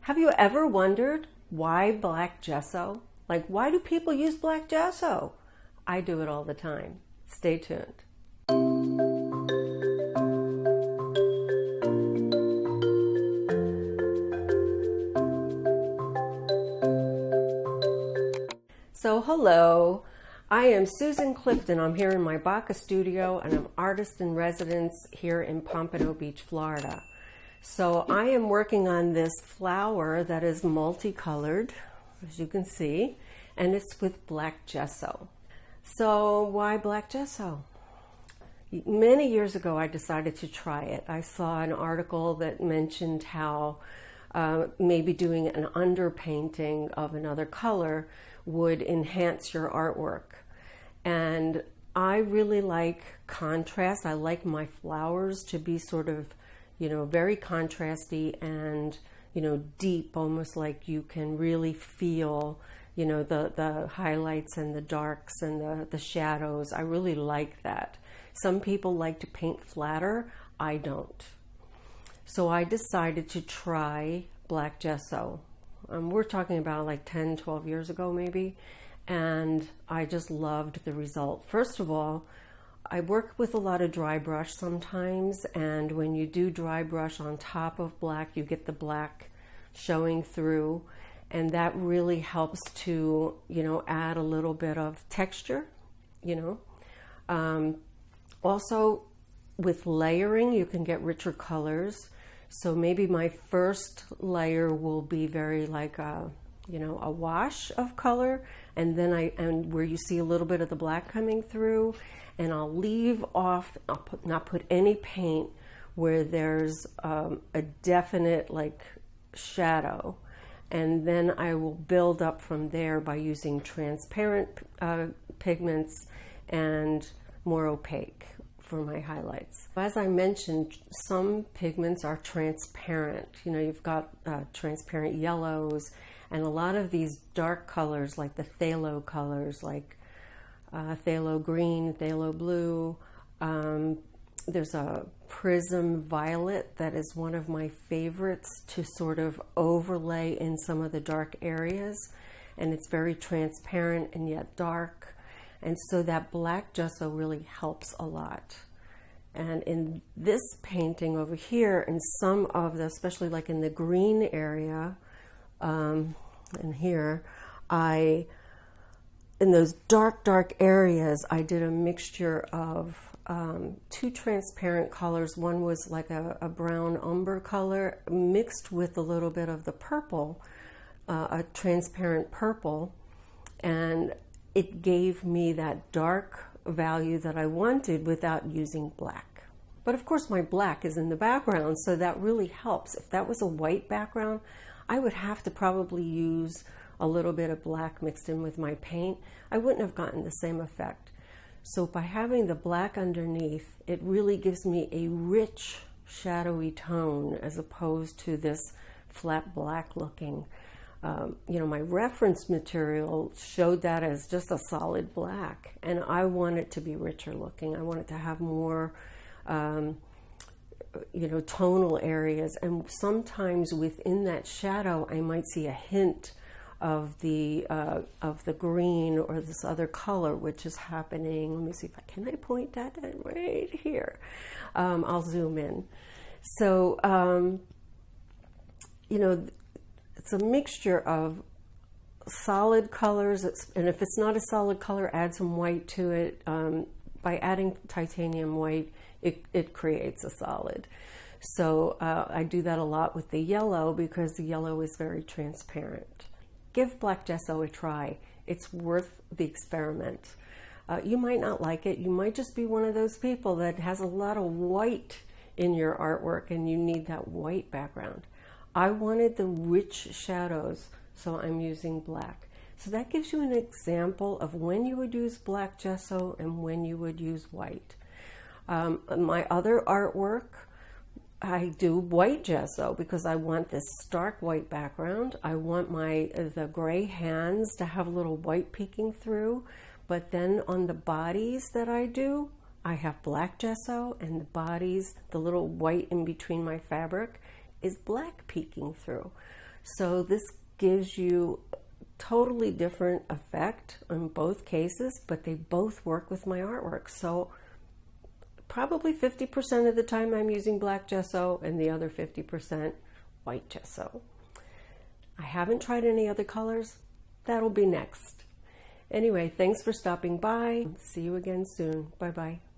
Have you ever wondered why black gesso? Like, why do people use black gesso? I do it all the time. Stay tuned. So hello, I am Susan Clifton. I'm here in my Baca studio and I'm artist in residence here in Pompano Beach, Florida. So I am working on this flower that is multicolored, as you can see, and it's with black gesso. So why black gesso? Many years ago I decided to try it. I saw an article that mentioned how maybe doing an underpainting of another color would enhance your artwork. And I really like contrast. I like my flowers to be sort of, very contrasty and, deep, almost like you can really feel, the highlights and the darks and the shadows. I really like that. Some people like to paint flatter. I don't. So I decided to try black gesso. We're talking about like 10, 12 years ago maybe, and I just loved the result. First of all, I work with a lot of dry brush sometimes, and when you do dry brush on top of black, you get the black showing through, and that really helps to, add a little bit of texture, Also, with layering, you can get richer colors. So maybe my first layer will be very like a wash of color, and then where you see a little bit of the black coming through, and I'll leave off. Not put any paint where there's a definite like shadow, and then I will build up from there by using transparent pigments and more opaque for my highlights. As I mentioned, some pigments are transparent. You've got transparent yellows and a lot of these dark colors like the phthalo colors, like phthalo green, phthalo blue. There's a prism violet that is one of my favorites to sort of overlay in some of the dark areas, and it's very transparent and yet dark. And so that black gesso really helps a lot. And in this painting over here, in some of the, especially like in the green area, and here, in those dark areas, I did a mixture of two transparent colors. One was like a brown umber color mixed with a little bit of the purple, a transparent purple, and it gave me that dark value that I wanted without using black. But of course my black is in the background, so that really helps. If that was a white background, I would have to probably use a little bit of black mixed in with my paint. I wouldn't have gotten the same effect. So by having the black underneath, it really gives me a rich, shadowy tone as opposed to this flat black looking. My reference material showed that as just a solid black, and I want it to be richer looking. I want it to have more, tonal areas, and sometimes within that shadow, I might see a hint of the green or this other color, which is happening. Let me see if I can point that at right here. I'll zoom in. So, it's a mixture of solid colors, and if it's not a solid color, add some white to it. By adding titanium white, it creates a solid. So I do that a lot with the yellow because the yellow is very transparent. Give black gesso a try. It's worth the experiment. You might not like it. You might just be one of those people that has a lot of white in your artwork and you need that white background. I wanted the rich shadows, so I'm using black. So that gives you an example of when you would use black gesso and when you would use white. My other artwork, I do white gesso because I want this stark white background. I want the gray hands to have a little white peeking through, but then on the bodies that I do, I have black gesso, and the bodies, the little white in between my fabric, is black peeking through. So this gives you totally different effect in both cases, but they both work with my artwork. So probably 50% of the time I'm using black gesso and the other 50% white gesso. I haven't tried any other colors. That'll be next. Anyway, thanks for stopping by. See you again soon. Bye-bye.